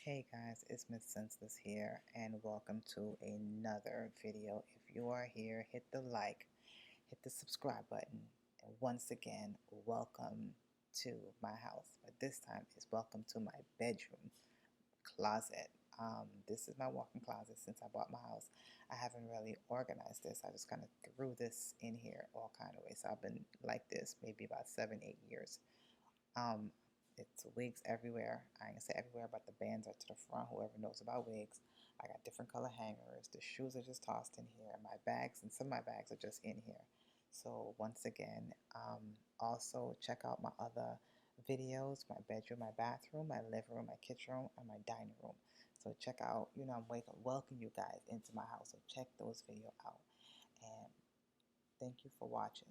Hey guys, it's Miss Senseless here, and welcome to another video. If you are here, hit the like, hit the subscribe button, and once again, welcome to my house. But this time, it's welcome to my bedroom closet. This is my walk-in closet since I bought my house. I haven't really organized this. I just kind of threw this in here all kind of ways. So I've been like this maybe about 7, 8 years. Um, it's wigs everywhere. I ain't gonna say everywhere, but the bands are to the front. Whoever knows about wigs, I got different color hangers. The shoes are just tossed in here. My bags and some of my bags are just in here. So once again, also check out my other videos: my bedroom, my bathroom, my living room, my kitchen room, and my dining room. So check out. I'm welcome you guys into my house. So check those videos out. And thank you for watching.